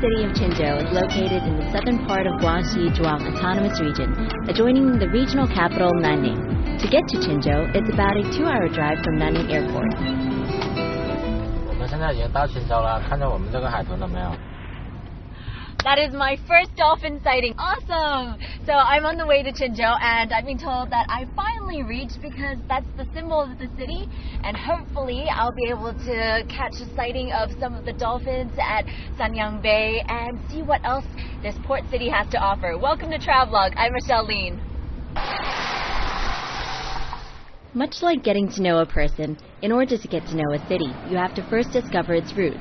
city of Qinzhou is located in the southern part of Guangxi Zhuang Autonomous Region, adjoining the regional capital Nanning. To get to Qinzhou, it's about a 2-hour drive from Nanning Airport. 我们现在已经到青州了，看到我们这个海豚了没有？ That is my first dolphin sighting. Awesome! So I'm on the way to Qinzhou and I've been told that I finally reached because that's the symbol of the city, and hopefully I'll be able to catch a sighting of some of the dolphins at Sanyang Bay and see what else this port city has to offer. Welcome to Travelogue. I'm Michelle Lean. Much like getting to know a person, in order to get to know a city, you have to first discover its roots.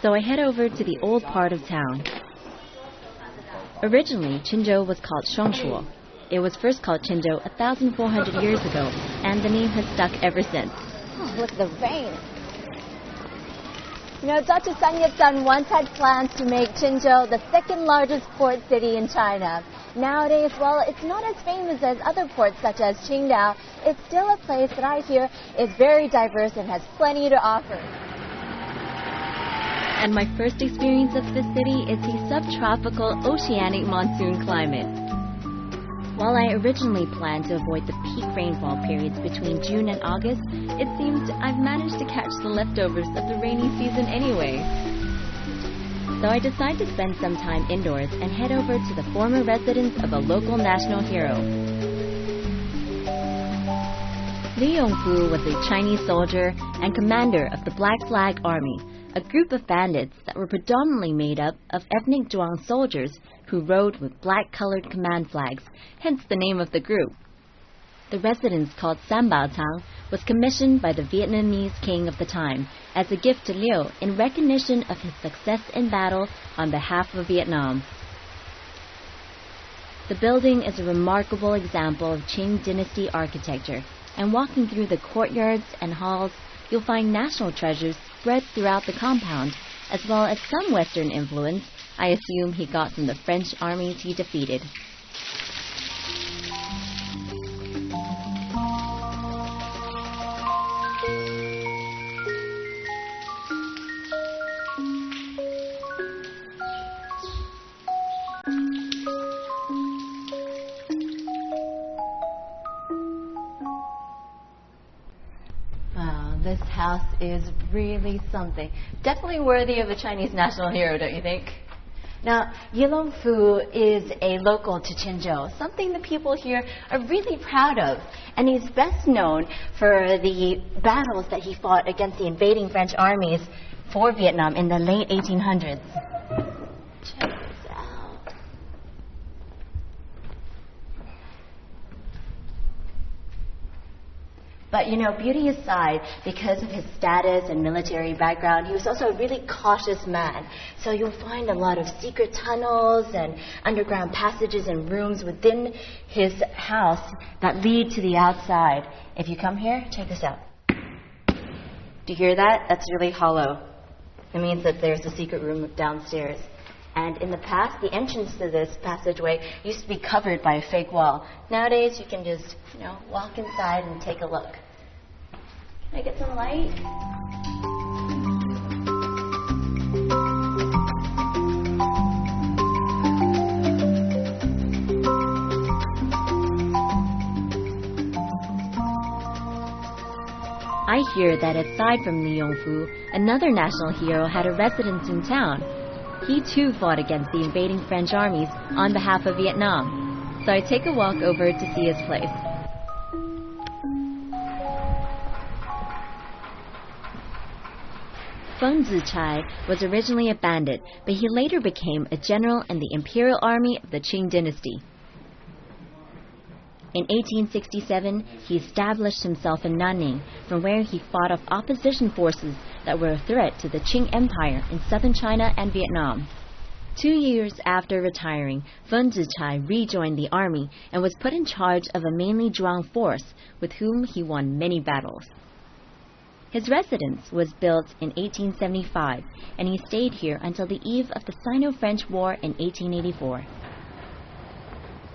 So I head over to the old part of town. Originally, Qinzhou was called Shongshuo. It was first called Qinzhou 1,400 years ago, and the name has stuck ever since. Oh, look at the rain. You know, Dr. Sun Yat-sen once had plans to make Qinzhou the second largest port city in China. Nowadays, while it's not as famous as other ports such as Qingdao, it's still a place that I hear is very diverse and has plenty to offer. And my first experience of this city is the subtropical oceanic monsoon climate. While I originally planned to avoid the peak rainfall periods between June and August, it seems I've managed to catch the leftovers of the rainy season anyway. So I decide to spend some time indoors and head over to the former residence of a local national hero. Li Yongfu was a Chinese soldier and commander of the Black Flag Army, a group of bandits that were predominantly made up of ethnic Zhuang soldiers who rode with black-colored command flags, hence the name of the group. The residence, called Sanbaotang, was commissioned by the Vietnamese king of the time as a gift to Liu in recognition of his success in battle on behalf of Vietnam. The building is a remarkable example of Qing dynasty architecture, and walking through the courtyards and halls, you'll find national treasures spread throughout the compound, as well as some Western influence I assume he got from the French armies he defeated. This house is really something. Definitely worthy of a Chinese national hero, don't you think? Now, Yilongfu is a local to Qinzhou, something the people here are really proud of. And he's best known for the battles that he fought against the invading French armies for Vietnam in the late 1800s. Check this out. But, you know, beauty aside, because of his status and military background, he was also a really cautious man. So you'll find a lot of secret tunnels and underground passages and rooms within his house that lead to the outside. If you come here, check this out. Do you hear that? That's really hollow. It means that there's a secret room downstairs. And in the past, the entrance to this passageway used to be covered by a fake wall. Nowadays, you can just, walk inside and take a look. Can I get some light? I hear that aside from Li Yongfu, another national hero had a residence in town. He too fought against the invading French armies on behalf of Vietnam. So I take a walk over to see his place. Feng Zichai was originally a bandit, but he later became a general in the imperial army of the Qing dynasty. In 1867, he established himself in Nanning, from where he fought off opposition forces that were a threat to the Qing Empire in southern China and Vietnam. 2 years after retiring, Feng Zichai rejoined the army and was put in charge of a mainly Zhuang force with whom he won many battles. His residence was built in 1875, and he stayed here until the eve of the Sino-French War in 1884.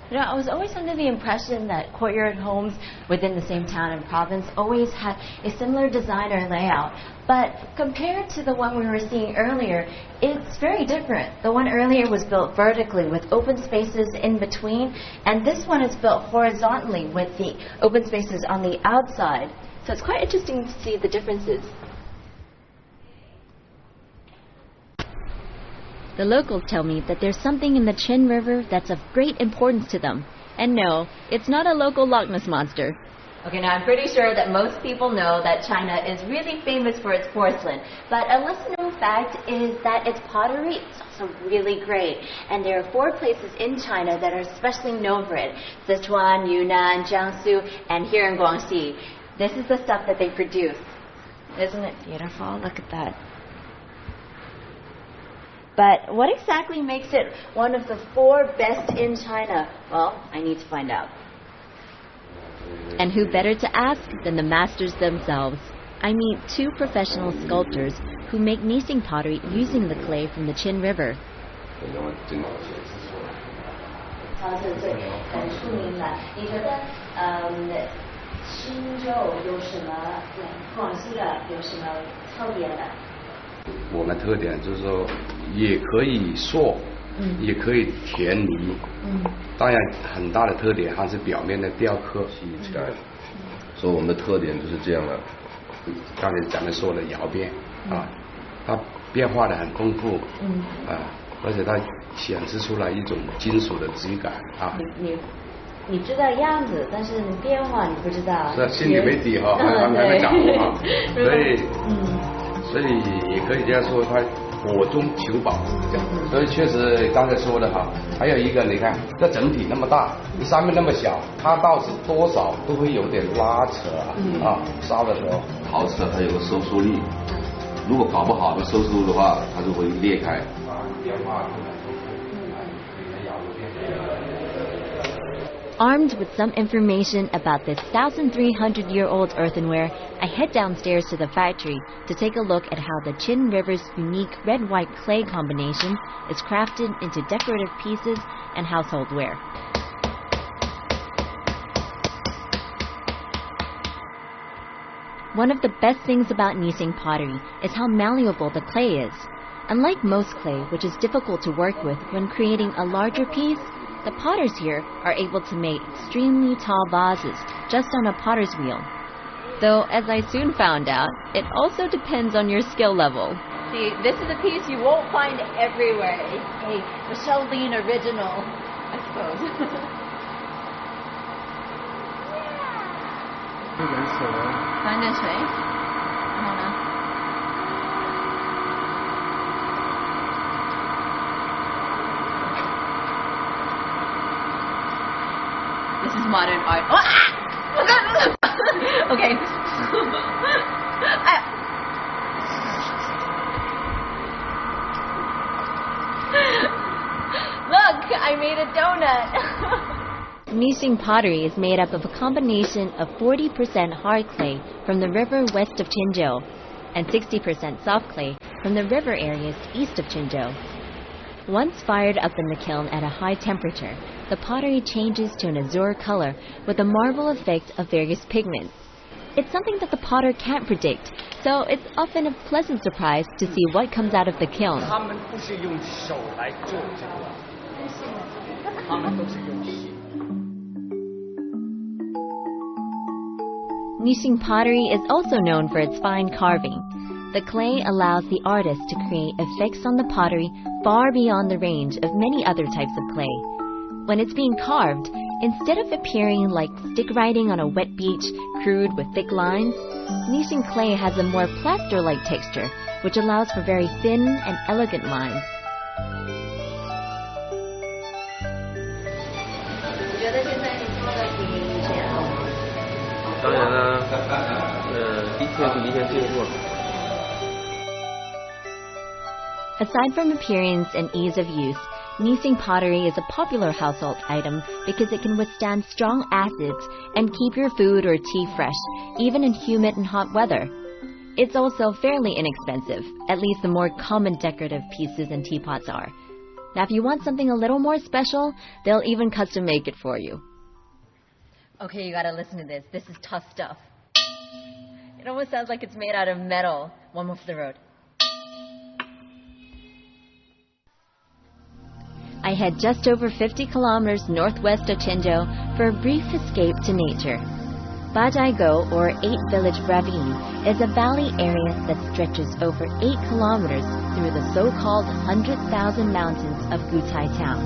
You know, I was always under the impression that courtyard homes within the same town and province always had a similar design or layout. But compared to the one we were seeing earlier, it's very different. The one earlier was built vertically with open spaces in between, and this one is built horizontally with the open spaces on the outside. So it's quite interesting to see the differences. The locals tell me that there's something in the Chin River that's of great importance to them. And no, it's not a local Loch Ness monster. Okay, now I'm pretty sure that most people know that China is really famous for its porcelain. But a lesser known fact is that its pottery is also really great. And there are 4 places in China that are especially known for it. Sichuan, Yunnan, Jiangsu, and here in Guangxi. This is the stuff that they produce. Isn't it beautiful? Look at that. But what exactly makes it one of the 4 best in China? Well, I need to find out. And who better to ask than the masters themselves? I meet 2 professional sculptors who make Nising pottery using the clay from the Chin River. 我们特点就是说，也可以塑，也可以填泥。当然，很大的特点还是表面的雕刻起来。所以我们的特点就是这样的。刚才咱们说的窑变啊，它变化的很丰富，而且它显示出来一种金属的质感啊。你知道样子，但是变化你不知道。是心里没底哈，还没掌握啊，所以也可以这样说，它火中求宝。所以确实刚才说的哈，还有一个你看，这整体那么大，你上面那么小，它倒是多少都会有点拉扯啊，烧的时候。陶瓷它有个收缩力，如果搞不好的收缩的话，它就会裂开。Armed with some information about this 1,300-year-old earthenware, I head downstairs to the factory to take a look at how the Chin River's unique red-white clay combination is crafted into decorative pieces and household ware. One of the best things about Nising pottery is how malleable the clay is. Unlike most clay, which is difficult to work with when creating a larger piece, the potters here are able to make extremely tall vases just on a potter's wheel. Though, as I soon found out, it also depends on your skill level. See, this is a piece you won't find everywhere. A Michelle Lean original, I suppose. 放点水，然后呢？ This is modern art. Okay. Look, I made a donut. Nising pottery is made up of a combination of 40% hard clay from the river west of Qinzhou and 60% soft clay from the river areas east of Qinzhou. Once fired up in the kiln at a high temperature, the pottery changes to an azure color with a marble effect of various pigments. It's something that the potter can't predict, so it's often a pleasant surprise to see what comes out of the kiln. Nising pottery is also known for its fine carving. The clay allows the artist to create effects on the pottery far beyond the range of many other types of clay. When it's being carved, instead of appearing like stick writing on a wet beach, crude with thick lines, Nising clay has a more plaster-like texture, which allows for very thin and elegant lines. 我觉得现在你做的比以前好吗？当然了，一天比一天进步了。 Aside from appearance and ease of use, Nising pottery is a popular household item because it can withstand strong acids and keep your food or tea fresh, even in humid and hot weather. It's also fairly inexpensive, at least the more common decorative pieces and teapots are. Now, if you want something a little more special, they'll even custom make it for you. Okay, you gotta listen to this. This is tough stuff. It almost sounds like it's made out of metal. One more for the road. I head just over 50 kilometers northwest of Qinzhou for a brief escape to nature. Bajaigo, or 8-Village Ravine, is a valley area that stretches over 8 kilometers through the so-called 100,000 mountains of Gutai town.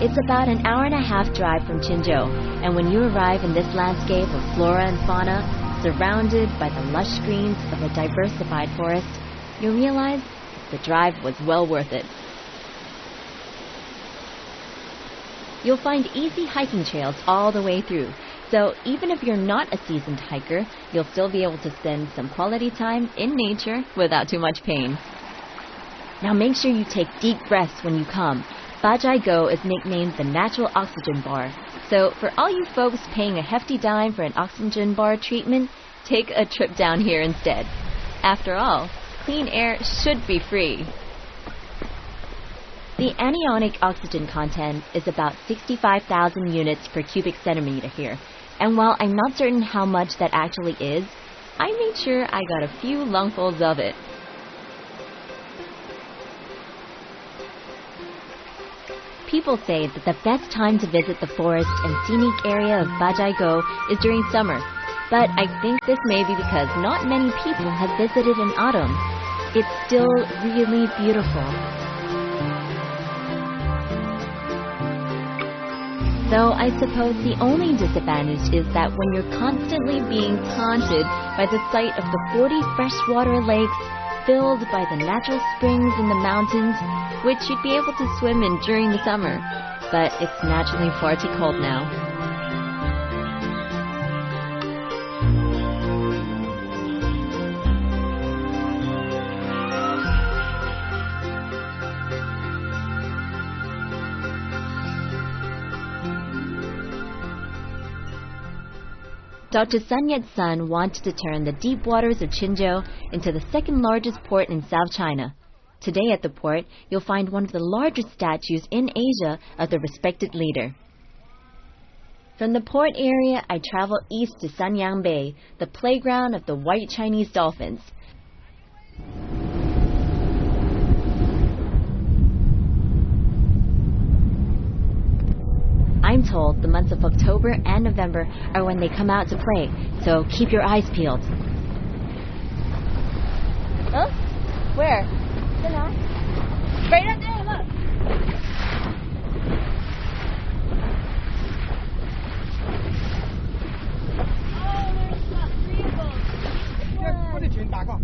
It's about an hour-and-a-half drive from Qinzhou, and when you arrive in this landscape of flora and fauna, surrounded by the lush greens of a diversified forest, you realize the drive was well worth it. You'll find easy hiking trails all the way through, so even if you're not a seasoned hiker, you'll still be able to spend some quality time in nature without too much pain. Now make sure you take deep breaths when you come. Bajaigo is nicknamed the natural oxygen bar, so for all you folks paying a hefty dime for an oxygen bar treatment, take a trip down here instead. After all, clean air should be free. The anionic oxygen content is about 65,000 units per cubic centimeter here, and while I'm not certain how much that actually is, I made sure I got a few lungfuls of it. People say that the best time to visit the forest and scenic area of Bajaigo is during summer, but I think this may be because not many people have visited in autumn. It's still really beautiful. Though I suppose the only disadvantage is that when you're constantly being taunted by the sight of the 40 freshwater lakes filled by the natural springs in the mountains, which you'd be able to swim in during the summer, but it's naturally far too cold now. Dr. Sun Yat-sen wanted to turn the deep waters of Qinzhou into the second largest port in South China. Today at the port, you'll find one of the largest statues in Asia of the respected leader. From the port area, I travel east to Sanyang Bay, the playground of the white Chinese dolphins. I'm told the months of October and November are when they come out to play, so keep your eyes peeled. Huh? Where? Right up there, look! Oh, there's 3 of them.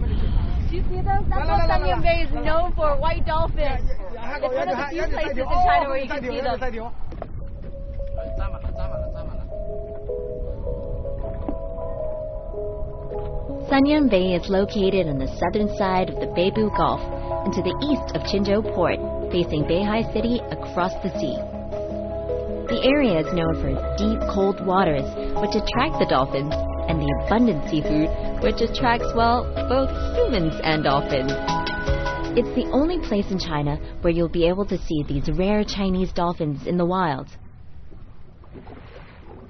Do you see those? That's what Sanyang Bay is known for, white dolphins. It's one of the few places in China where you can see them. Sanyang Bay is located on the southern side of the Beibu Gulf and to the east of Qinzhou Port, facing Beihai City across the sea. The area is known for its deep, cold waters, which attract the dolphins, and the abundant seafood, which attracts, well, both humans and dolphins. It's the only place in China where you'll be able to see these rare Chinese dolphins in the wild.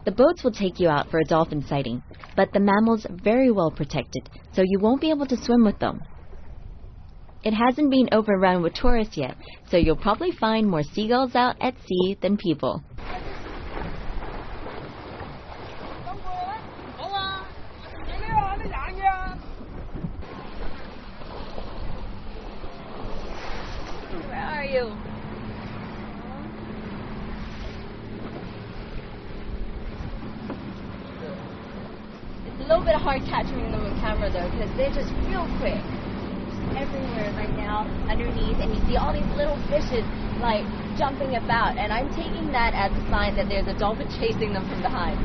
The boats will take you out for a dolphin sighting, but the mammals are very well protected, so you won't be able to swim with them. It hasn't been overrun with tourists yet, so you'll probably find more seagulls out at sea than people. Where are you? A little bit hard catching them on camera though, because they're just real quick. Just everywhere right now, underneath, and you see all these little fishes like jumping about, and I'm taking that as a sign that there's a dolphin chasing them from behind.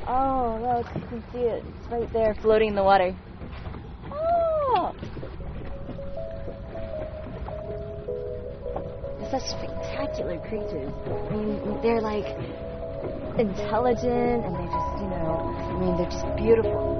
Oh, look, you can see it. It's right there, floating in the water. Oh! They're such spectacular creatures. I mean, they're like intelligent and they just, they're just beautiful.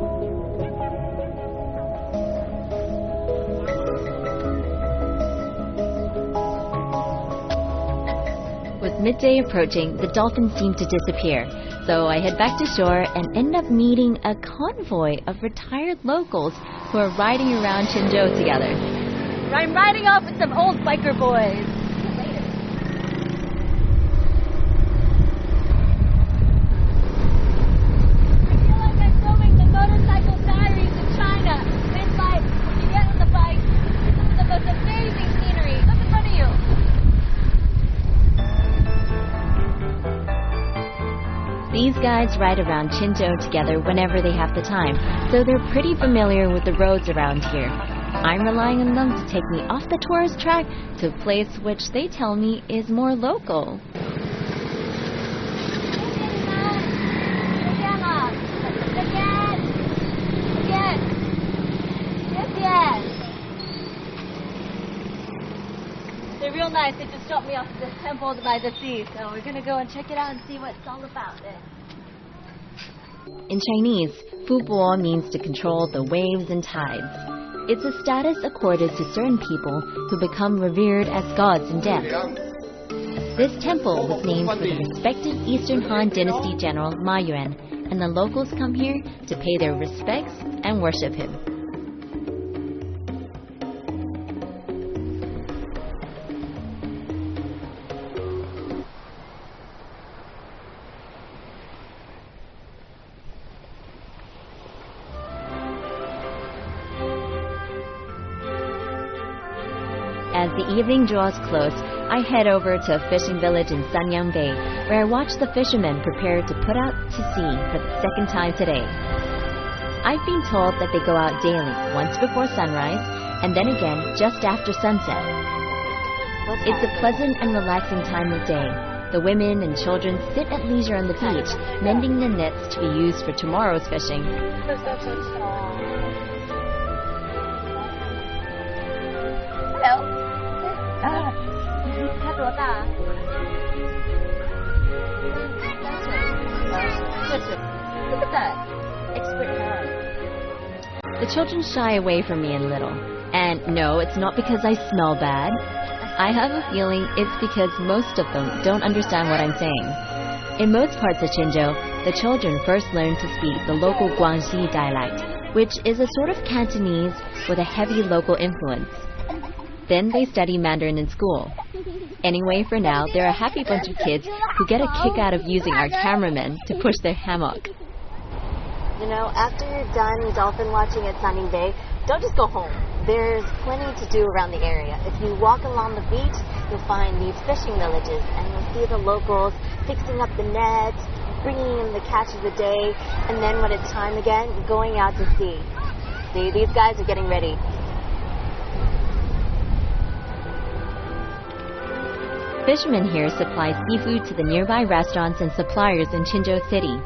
With midday approaching, the dolphins seem to disappear. So I head back to shore and end up meeting a convoy of retired locals who are riding around Qinzhou together. I'm riding off with some old biker boys. These guys ride around Qinzhou together whenever they have the time, so they're pretty familiar with the roads around here. I'm relying on them to take me off the tourist track to a place which they tell me is more local. They're real nice. They just dropped me off at this temple by the sea, so we're gonna go and check it out and see what it's all about there. In Chinese, Fu Bo means to control the waves and tides. It's a status accorded to certain people who become revered as gods in death. This temple was named for the respected Eastern Han Dynasty general Ma Yuan, and the locals come here to pay their respects and worship him. As the evening draws close, I head over to a fishing village in Sanyang Bay, where I watch the fishermen prepare to put out to sea for the second time today. I've been told that they go out daily, once before sunrise, and then again just after sunset. It's a pleasant and relaxing time of day. The women and children sit at leisure on the beach, mending the nets to be used for tomorrow's fishing. Hello. Look at that. Expert hand. The children shy away from me a little. And no, it's not because I smell bad. I have a feeling it's because most of them don't understand what I'm saying. In most parts of Qinzhou, the children first learn to speak the local Guangxi dialect, which is a sort of Cantonese with a heavy local influence. Then they study Mandarin in school. Anyway, for now, they're a happy bunch of kids who get a kick out of using our cameramen to push their hammock. After you're done dolphin watching at Sanyang Bay, don't just go home. There's plenty to do around the area. If you walk along the beach, you'll find these fishing villages, and you'll see the locals fixing up the nets, bringing in the catch of the day, and then when it's time again, going out to sea. See, these guys are getting ready. Fishermen here supply seafood to the nearby restaurants and suppliers in Qinzhou City.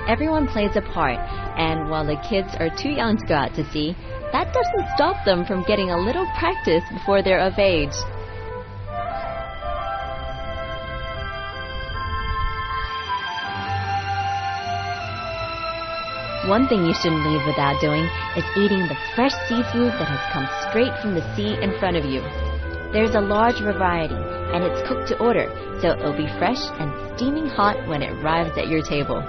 Everyone plays a part, and while the kids are too young to go out to sea, that doesn't stop them from getting a little practice before they're of age. One thing you shouldn't leave without doing is eating the fresh seafood that has come straight from the sea in front of you. There's a large variety, and it's cooked to order, so it'll be fresh and steaming hot when it arrives at your table.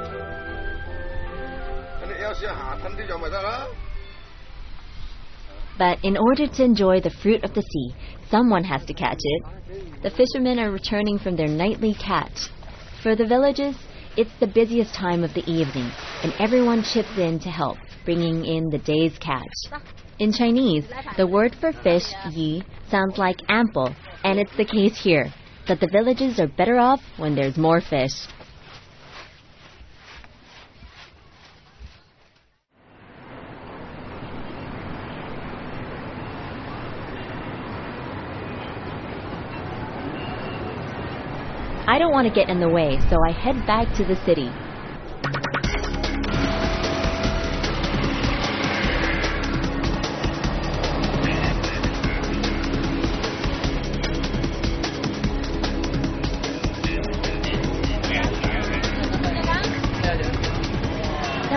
But in order to enjoy the fruit of the sea, someone has to catch it. The fishermen are returning from their nightly catch. For the villages, it's the busiest time of the evening, and everyone chips in to help, bringing in the day's catch. In Chinese, the word for fish, yi, sounds like ample, and it's the case here, that the villages are better off when there's more fish. I don't want to get in the way, so I head back to the city.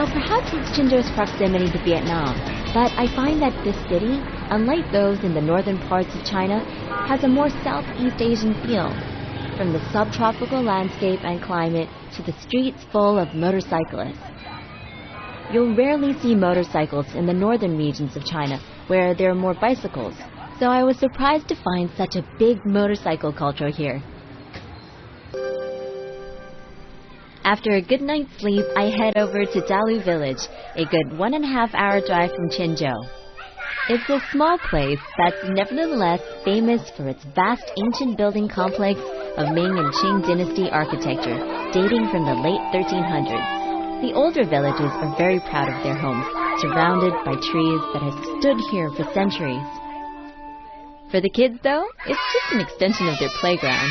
Now, perhaps it's Qinzhou's proximity to Vietnam, but I find that this city, unlike those in the northern parts of China, has a more Southeast Asian feel. From the subtropical landscape and climate to the streets full of motorcyclists. You'll rarely see motorcycles in the northern regions of China, where there are more bicycles, so I was surprised to find such a big motorcycle culture here. After a good night's sleep, I head over to Dalu village, a good 1.5 hour drive from Qinzhou. It's a small place that's nevertheless famous for its vast ancient building complex of Ming and Qing dynasty architecture, dating from the late 1300s. The older villages are very proud of their homes, surrounded by trees that have stood here for centuries. For the kids, though, it's just an extension of their playground.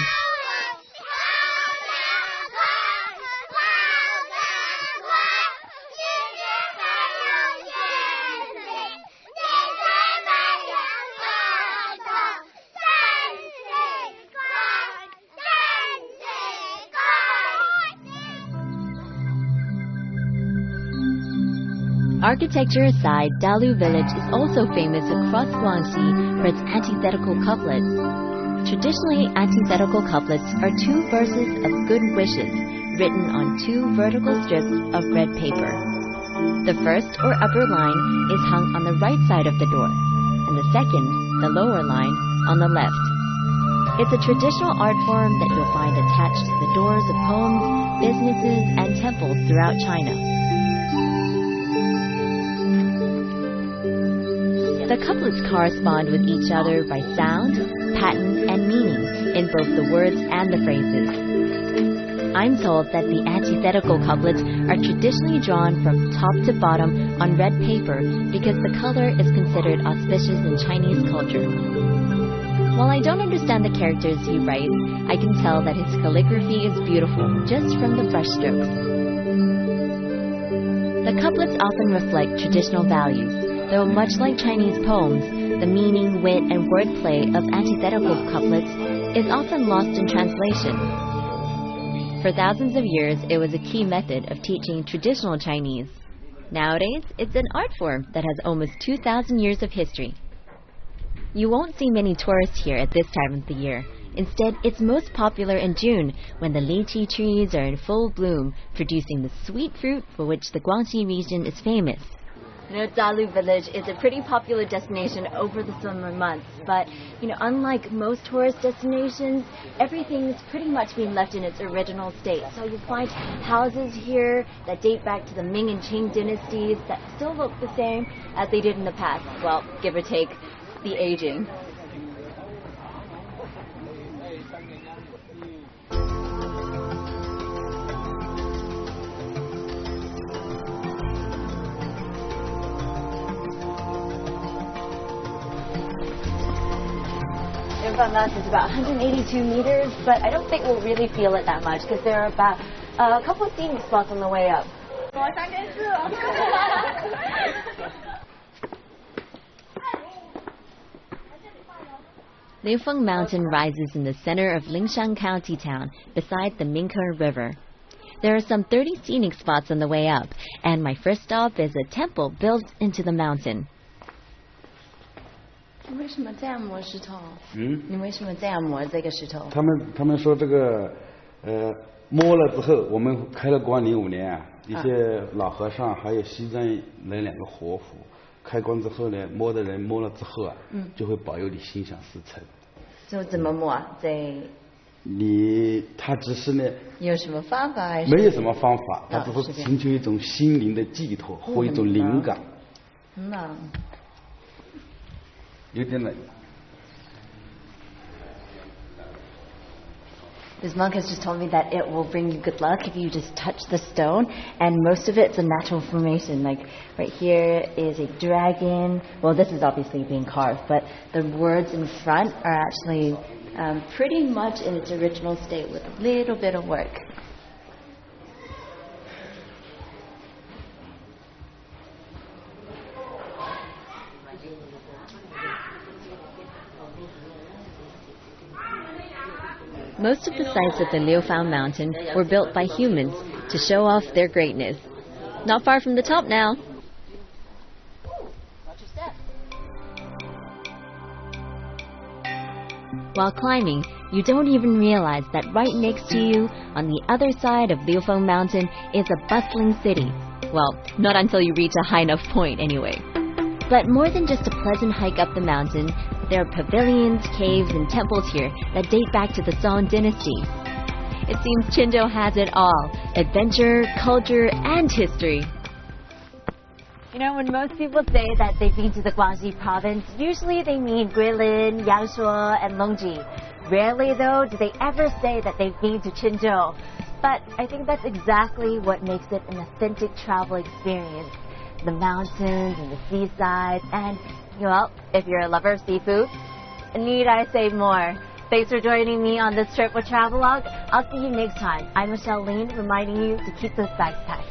Architecture aside, Dalu village is also famous across Guangxi for its antithetical couplets. Traditionally, antithetical couplets are 2 verses of good wishes written on 2 vertical strips of red paper. The first or upper line is hung on the right side of the door, and the second, the lower line, on the left. It's a traditional art form that you'll find attached to the doors of homes, businesses, and temples throughout China. The couplets correspond with each other by sound, pattern, and meaning in both the words and the phrases. I'm told that the antithetical couplets are traditionally drawn from top to bottom on red paper because the color is considered auspicious in Chinese culture. While I don't understand the characters he writes, I can tell that his calligraphy is beautiful just from the brushstrokes. The couplets often reflect traditional values, though much like Chinese poems, the meaning, wit, and wordplay of antithetical couplets is often lost in translation. For thousands of years, it was a key method of teaching traditional Chinese. Nowadays, it's an art form that has almost 2,000 years of history. You won't see many tourists here at this time of the year. Instead, it's most popular in June, when the lychee trees are in full bloom, producing the sweet fruit for which the Guangxi region is famous. You know, Dalu village is a pretty popular destination over the summer months, but, unlike most tourist destinations, everything's pretty much been left in its original state. So you'll find houses here that date back to the Ming and Qing dynasties that still look the same as they did in the past. Well, give or take the aging. Mountain is about 182 meters, but I don't think we'll really feel it that much because there are about a couple of scenic spots on the way up. Liufeng Mountain rises in the center of Lingshan County town, beside the Mingke River. There are some 30 scenic spots on the way up, and my first stop is a temple built into the mountain. 你为什么这样磨石头？你为什么这样磨这个石头？他们说这个摸了之后，我们开了光05年啊，一些老和尚还有西藏那2个活佛，开光之后呢，摸的人摸了之后啊，就会保佑你心想事成。就怎么摸啊？他只是呢，有什么方法还是？没有什么方法，他只是寻求一种心灵的寄托或一种灵感。有点冷。This monk has just told me that it will bring you good luck if you just touch the stone, and most of it's a natural formation. Like right here is a dragon. Well, this is obviously being carved, but the words in front are actually pretty much in its original state with a little bit of work. Most of the sites of the Liufeng Mountain were built by humans to show off their greatness. Not far from the top now. While climbing, you don't even realize that right next to you, on the other side of Liufeng Mountain, is a bustling city. Well, not until you reach a high enough point, anyway. But more than just a pleasant hike up the mountain, there are pavilions, caves, and temples here that date back to the Song dynasty. It seems Qinzhou has it all: adventure, culture, and history. You know, when most people say that they've been to the Guangxi province, usually they mean Guilin, Yangshuo, and Longji. Rarely, though, do they ever say that they've been to Qinzhou. But I think that's exactly what makes it an authentic travel experience. The mountains and the seaside, and, well, if you're a lover of seafood, need I say more? Thanks for joining me on this trip with Travelogue. I'll see you next time. I'm Michelle Lin, reminding you to keep those bags packed.